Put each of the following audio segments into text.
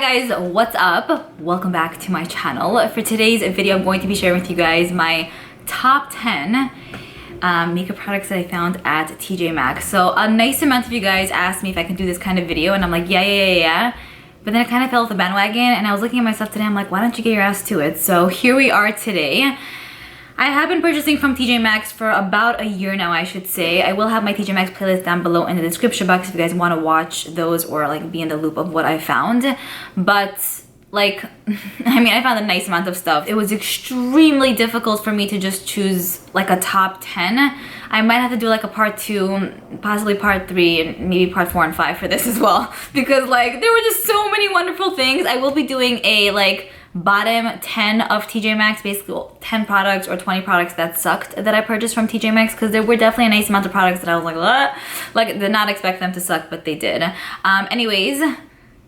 Hi guys, what's up? Welcome back to my channel. For today's video, I'm going to be sharing with you guys my top 10 makeup products that I found at TJ Maxx. So a nice amount of you guys asked me if I can do this kind of video, and I'm like, yeah. But then I kind of fell off the bandwagon, and I was looking at myself today, I'm like, why don't you get your ass to it? So here we are today. I have been purchasing from TJ Maxx for about a year now, I should say. I will have my TJ Maxx playlist down below in the description box if you guys want to watch those or like be in the loop of what I found. But like, I mean, I found a nice amount of stuff. It was extremely difficult for me to just choose like a top 10. I might have to do like a part 2, possibly part 3, and maybe part 4 and 5 for this as well. Because like, there were just so many wonderful things. I will be doing a like bottom 10 of TJ Maxx, basically 10 products or 20 products that sucked that I purchased from TJ Maxx, because there were definitely a nice amount of products that I was like, what? Like, did not expect them to suck, but they did. Anyways,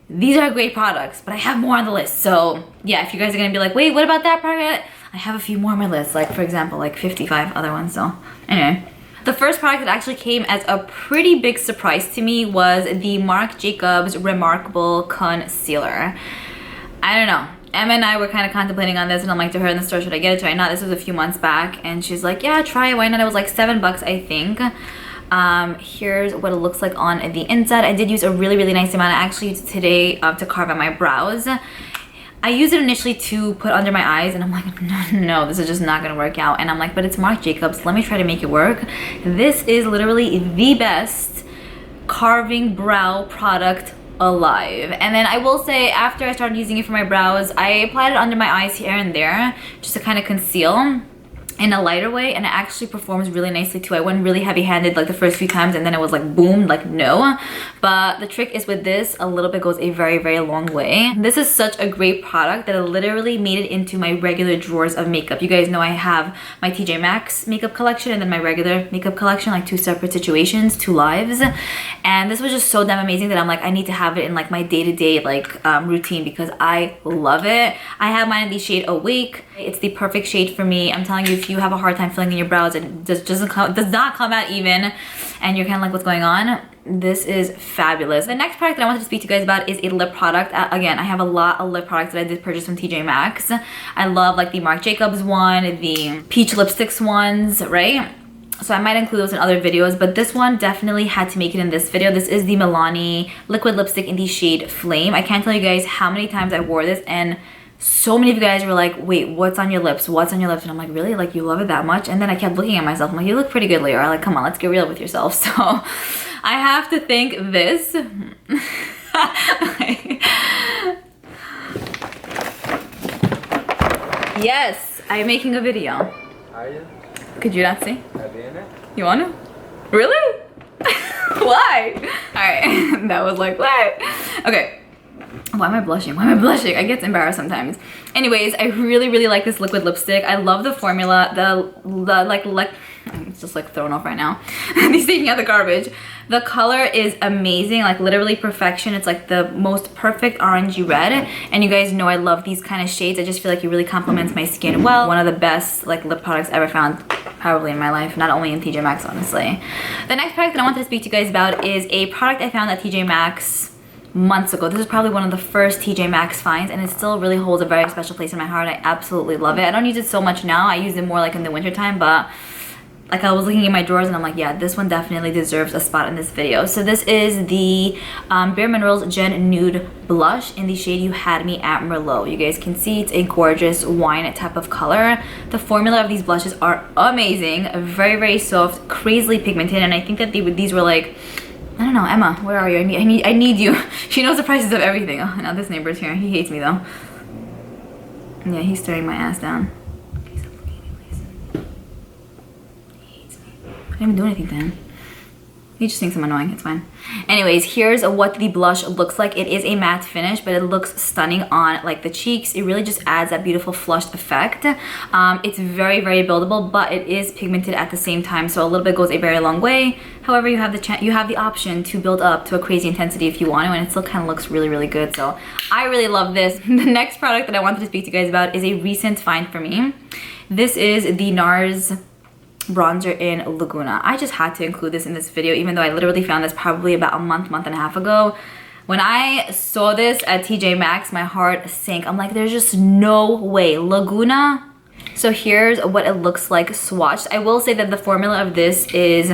these are great products, but I have more on the list. So yeah, if you guys are gonna be like, wait, what about that product? I have a few more on my list, like for example, like 55 other ones. So anyway, the first product that actually came as a pretty big surprise to me was the Marc Jacobs Remarkable Concealer. I don't know. Emma and I were kind of contemplating on this, and I'm like to her in the store, should I get it, should I not? This was a few months back, and she's like, yeah, try it, why not? It was like $7, I think. Here's what it looks like on the inside. I did use a really nice amount. I actually used it today to carve out my brows. I used it initially to put under my eyes, and I'm like, no, this is just not gonna work out. And I'm like, but it's Marc Jacobs, let me try to make it work. This is literally the best carving brow product alive. And then I will say, after I started using it for my brows, I applied it under my eyes here and there just to kind of conceal in a lighter way, and it actually performs really nicely too. I went really heavy-handed like the first few times, and then it was like boom, like no. But the trick is with this, a little bit goes a very long way. This is such a great product that it literally made it into my regular drawers of makeup. You guys know I have my TJ Maxx makeup collection and then my regular makeup collection, like 2 separate situations, 2 lives. And this was just so damn amazing that I'm like, I need to have it in like my day-to-day like routine, because I love it. I have mine in the shade Awake. It's the perfect shade for me. I'm telling you, if you have a hard time filling in your brows, it just does not come out even, and you're kind of like, what's going on? This is fabulous. The next product that I wanted to speak to you guys about is a lip product. Again, I have a lot of lip products that I did purchase from TJ Maxx. I love like the Marc Jacobs one, the peach lipsticks ones, right? So I might include those in other videos, but this one definitely had to make it in this video. This is the Milani liquid lipstick in the shade Flame. I can't tell you guys how many times I wore this, and so many of you guys were like, wait, what's on your lips? What's on your lips? And I'm like, really? Like, you love it that much? And then I kept looking at myself. I'm like, you look pretty good, Liora. Like, come on, let's get real with yourself. So I have to thank this. Yes, I'm making a video. Are you? Could you not see? Are you in it? You want to? Really? Why? All right, that was like, what? Okay. Why am I blushing? Why am I blushing? I get embarrassed sometimes. Anyways, I really like this liquid lipstick. I love the formula. It's just like thrown off right now. He's taking out the garbage. The color is amazing, like literally perfection. It's like the most perfect orangey red. And you guys know I love these kind of shades. I just feel like it really complements my skin well. One of the best like lip products ever found probably in my life, not only in TJ Maxx, honestly. The next product that I wanted to speak to you guys about is a product I found at TJ Maxx months ago. This is probably one of the first TJ Maxx finds, and it still really holds a very special place in my heart. I absolutely love it. I don't use it so much now. I use it more like in the winter time, but like I was looking in my drawers and I'm like, yeah, this one definitely deserves a spot in this video. So this is the BareMinerals Gen Nude Blush in the shade You Had Me at Merlot. You guys can see it's a gorgeous wine type of color. The formula of these blushes are amazing, very soft, crazily pigmented, and I think that these were like, I don't know, Emma, where are you? I need you. She knows the prices of everything. Oh, now this neighbor's here. He hates me though. Yeah, he's staring my ass down. Okay, stop looking at me, please. He hates me. I didn't even do anything to him. He just thinks I'm annoying, it's fine. Anyways, here's what the blush looks like. It is a matte finish, but it looks stunning on like the cheeks. It really just adds that beautiful flushed effect. It's very buildable, but it is pigmented at the same time, so a little bit goes a very long way. However, you have the option to build up to a crazy intensity if you want to, and it still kind of looks really good. So I really love this. The next product that I wanted to speak to you guys about is a recent find for me. This is the NARS bronzer in Laguna. I just had to include this in this video, even though I literally found this probably about a month and a half ago. When I saw this at TJ Maxx, my heart sank. I'm like, there's just no way. Laguna. So here's what it looks like swatched. I will say that the formula of this is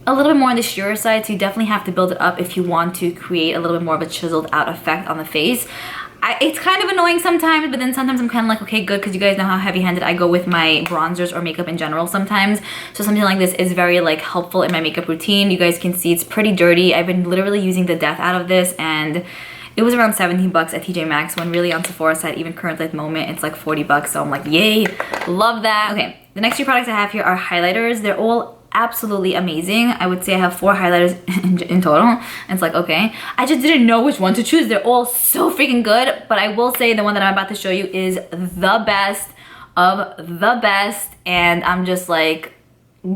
a little bit more on the sheerer side, so you definitely have to build it up if you want to create a little bit more of a chiseled out effect on the face. It's kind of annoying sometimes, but then sometimes I'm kind of like, okay, good, because you guys know how heavy-handed I go with my bronzers or makeup in general sometimes. So something like this is very like helpful in my makeup routine. You guys can see it's pretty dirty. I've been literally using the death out of this, and it was around 17 bucks at TJ Maxx, when really on Sephora side, even currently at the moment, it's like 40 bucks. So I'm like, yay, love that. Okay, the next two products I have here are highlighters. They're all absolutely amazing. I would say I have 4 highlighters in total. And it's like, okay, I just didn't know which one to choose. They're all so freaking good, but I will say the one that I'm about to show you is the best of the best, and I'm just like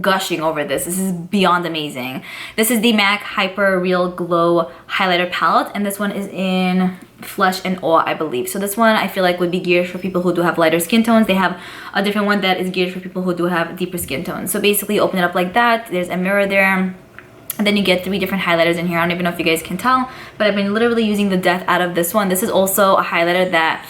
gushing over this. This is beyond amazing. This is the MAC Hyper Real Glow Highlighter Palette, and this one is in Flesh and Awe, I believe. So this one I feel like would be geared for people who do have lighter skin tones. They have a different one that is geared for people who do have deeper skin tones. So basically open it up like that. There's a mirror there. And then you get 3 different highlighters in here. I don't even know if you guys can tell, but I've been literally using the death out of this one. This is also a highlighter that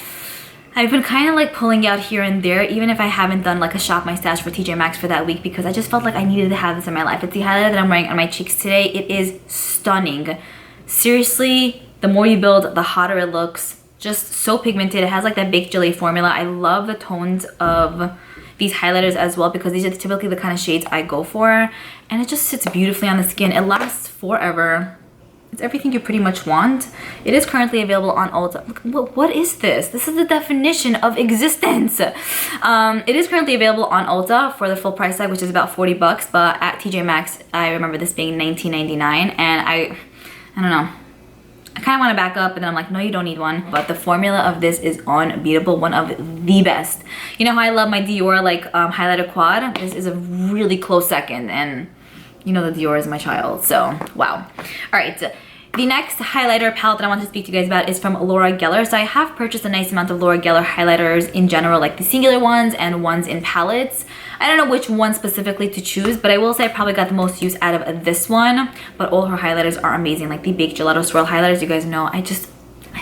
I've been kind of like pulling out here and there, even if I haven't done like a shop my stash for TJ Maxx for that week, because I just felt like I needed to have this in my life. It's the highlighter that I'm wearing on my cheeks today. It is stunning. Seriously, the more you build, the hotter it looks. Just so pigmented. It has like that baked jelly formula. I love the tones of these highlighters as well, because these are typically the kind of shades I go for, and it just sits beautifully on the skin. It lasts forever. It's everything you pretty much want. It is currently available on Ulta. Look, what is this? This is the definition of existence. It is currently available on Ulta for the full price tag, which is about 40 bucks, but at TJ Maxx, I remember this being $19.99, and I don't know. I kind of want to back up, and then I'm like, no, you don't need one. But the formula of this is unbeatable, one of the best. You know how I love my Dior like highlighter quad? This is a really close second, and you know that Dior is my child, so wow. All right, the next highlighter palette that I want to speak to you guys about is from Liora Yags. So I have purchased a nice amount of Liora Yags highlighters in general, like the singular ones and ones in palettes. I don't know which one specifically to choose, but I will say I probably got the most use out of this one. But all her highlighters are amazing, like the Baked Gelato Swirl highlighters. You guys know, I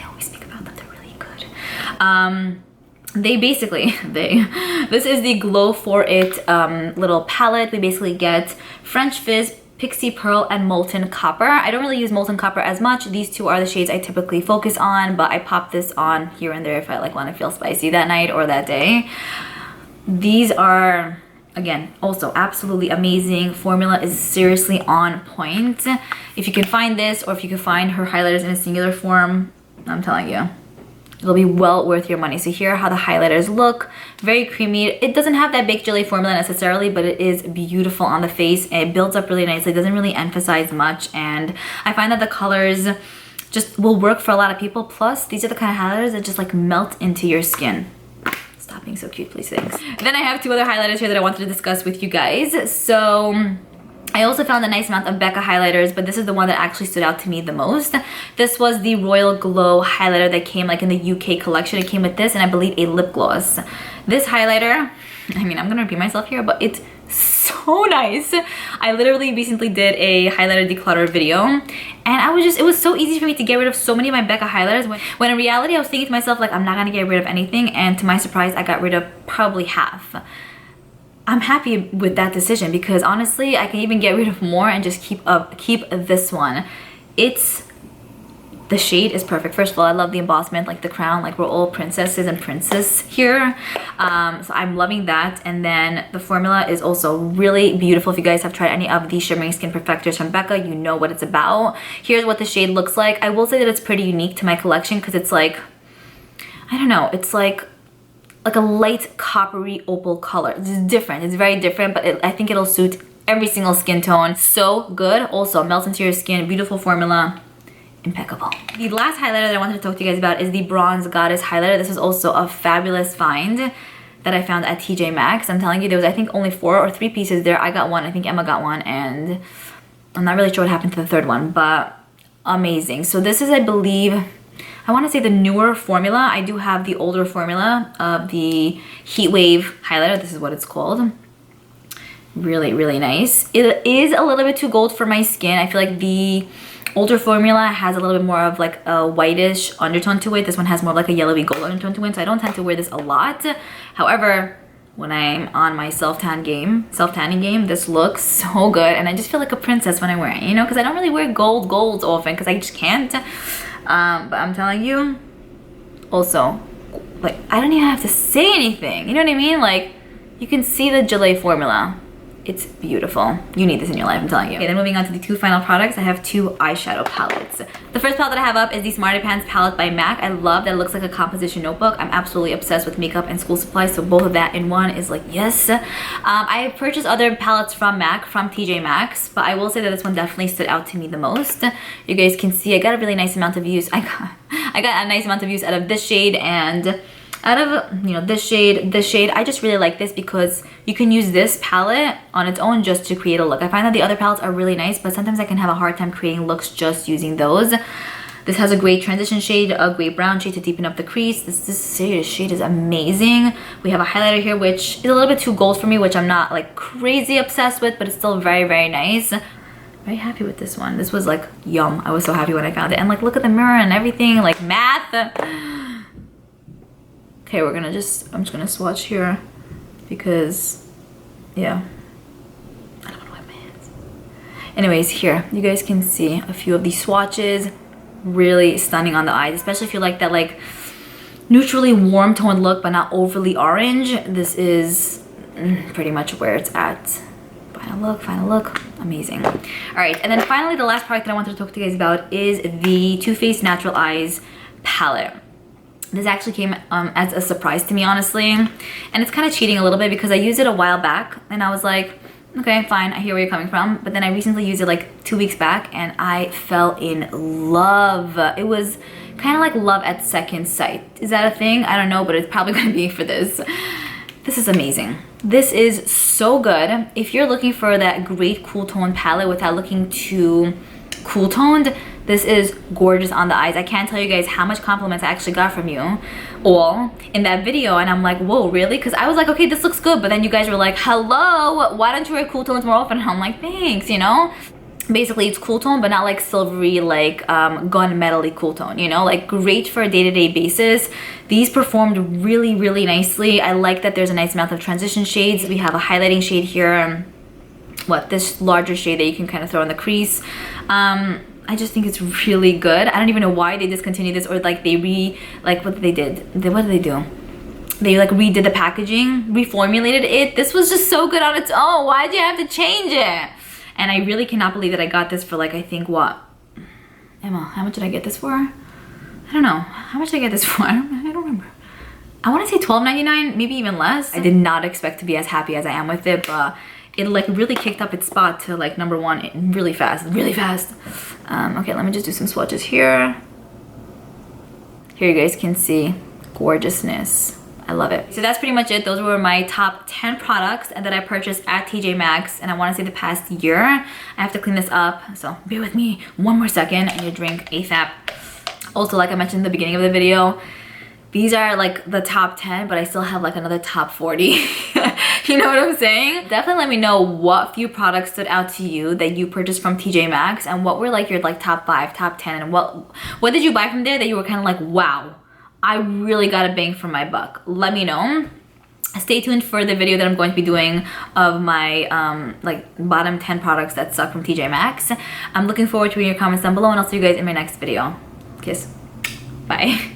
always speak about them. They're really good. This is the Glow For It little palette. We basically get French Fizz, Pixie Pearl, and Molten Copper. I don't really use Molten Copper as much. These two are the shades I typically focus on, but I pop this on here and there if I like want to feel spicy that night or that day. These are, again, also absolutely amazing. Formula is seriously on point. If you can find this, or if you can find her highlighters in a singular form, I'm telling you, it'll be well worth your money. So here are how the highlighters look. Very creamy. It doesn't have that baked jelly formula necessarily, but it is beautiful on the face. It builds up really nicely. It doesn't really emphasize much, and I find that the colors just will work for a lot of people. Plus, these are the kind of highlighters that just like melt into your skin. Stop being so cute, please, thanks. Then I have 2 other highlighters here that I wanted to discuss with you guys. So I also found a nice amount of Becca highlighters, but this is the one that actually stood out to me the most. This was the Royal Glow highlighter that came like in the UK collection. It came with this and I believe a lip gloss. This highlighter, I mean, I'm gonna repeat myself here, but it's so nice. I literally recently did a highlighter declutter video, and it was so easy for me to get rid of so many of my Becca highlighters, when in reality I was thinking to myself, like, I'm not gonna get rid of anything, and to my surprise I got rid of probably half. I'm happy with that decision, because honestly I can even get rid of more and just keep this one. The shade is perfect. First of all, I love the embossment, like the crown, like we're all princesses and princes here. So I'm loving that. And then the formula is also really beautiful. If you guys have tried any of the Shimmering Skin Perfectors from Becca, you know what it's about. Here's what the shade looks like. I will say that it's pretty unique to my collection, because it's like, I don't know, it's like a light coppery opal color. It's different. It's very different, but I think it'll suit every single skin tone. So good. Also melts into your skin. Beautiful formula. Impeccable. The last highlighter that I wanted to talk to you guys about is the Bronze Goddess highlighter. This is also a fabulous find that I found at TJ Maxx. I'm telling you, there was I think only 4 or 3 pieces there. I got one, I think Emma got one, and I'm not really sure what happened to the third one, but amazing. So this is, I believe, I want to say the newer formula. I do have the older formula of the Heat Wave highlighter. This is what it's called. Really, really nice. It is a little bit too gold for my skin. I feel like the older formula has a little bit more of like a whitish undertone to it. This one has more of like a yellowy gold undertone to it, so I don't tend to wear this a lot. However, when I'm on my self-tanning game, this looks so good, and I just feel like a princess when I wear it, you know, because I don't really wear golds often because I just can't. But I'm telling you, also, like, I don't even have to say anything, you know what I mean? Like, you can see the Gillette formula. It's beautiful. You need this in your life, I'm telling you. Okay, then moving on to the two final products, I have two eyeshadow palettes. The first palette that I have up is the Smarty Pants palette by MAC. I love that it looks like a composition notebook. I'm absolutely obsessed with makeup and school supplies, so both of that in one is like, yes. I purchased other palettes from MAC, from TJ Maxx, but I will say that this one definitely stood out to me the most. You guys can see I got a really nice amount of use. I got a nice amount of use out of this shade and out of, you know, this shade. I just really like this because you can use this palette on its own just to create a look. I find that the other palettes are really nice, but sometimes I can have a hard time creating looks just using those. This has a great transition shade, a great brown shade to deepen up the crease. This shade is amazing. We have a highlighter here, which is a little bit too gold for me, which I'm not like crazy obsessed with, but it's still very, very nice. Very happy with this one. This was like, yum. I was so happy when I found it. And like, look at the mirror and everything, like math. Okay, I'm just gonna swatch here because, yeah, I don't want to wipe my hands. Anyways, here, you guys can see a few of these swatches. Really stunning on the eyes, especially if you like that like neutrally warm toned look, but not overly orange. This is pretty much where it's at. Final look, amazing. All right, and then finally, the last product that I wanted to talk to you guys about is the Too Faced Natural Eyes palette. This actually came as a surprise to me, honestly. And it's kind of cheating a little bit because I used it a while back and I was like, okay, fine, I hear where you're coming from. But then I recently used it like 2 weeks back and I fell in love. It was kind of like love at second sight. Is that a thing? I don't know, but it's probably gonna be for this. This is amazing. This is so good. If you're looking for that great cool tone palette without looking too cool toned, this is gorgeous on the eyes. I can't tell you guys how much compliments I actually got from you all in that video, and I'm like, whoa, really? Because I was like, okay, this looks good, but then you guys were like, hello, why don't you wear cool tones more often? And I'm like, thanks, you know? Basically, it's cool tone, but not like silvery, like gunmetal-y cool tone, you know? Like great for a day-to-day basis. These performed really, really nicely. I like that there's a nice amount of transition shades. We have a highlighting shade here. This larger shade that you can kind of throw in the crease. I just think it's really good. I don't even know why they discontinued this, or like they what did they do? They like redid the packaging, reformulated it. This was just so good on its own. Why'd you have to change it? And I really cannot believe that I got this for like, I think what? Emma, how much did I get this for? I don't know. How much did I get this for? I don't remember. I want to say $12.99, maybe even less. I did not expect to be as happy as I am with it, but it like really kicked up its spot to like #1 really fast. Okay, let me just do some swatches here. Here you guys can see gorgeousness. I love it. So that's pretty much it. Those were my top 10 products that I purchased at TJ Maxx, and I want to say the past year. I have to clean this up, so bear with me one more second. I need to drink ASAP. Also, like I mentioned in the beginning of the video, these are like the top 10, but I still have like another top 40. You know what I'm saying? Definitely let me know what few products stood out to you that you purchased from TJ Maxx, and what were like your like top 5, top 10, and what did you buy from there that you were kind of like, wow, I really got a bang for my buck. Let me know. Stay tuned for the video that I'm going to be doing of my like bottom 10 products that suck from TJ Maxx. I'm looking forward to reading your comments down below, and I'll see you guys in my next video. Kiss. Bye.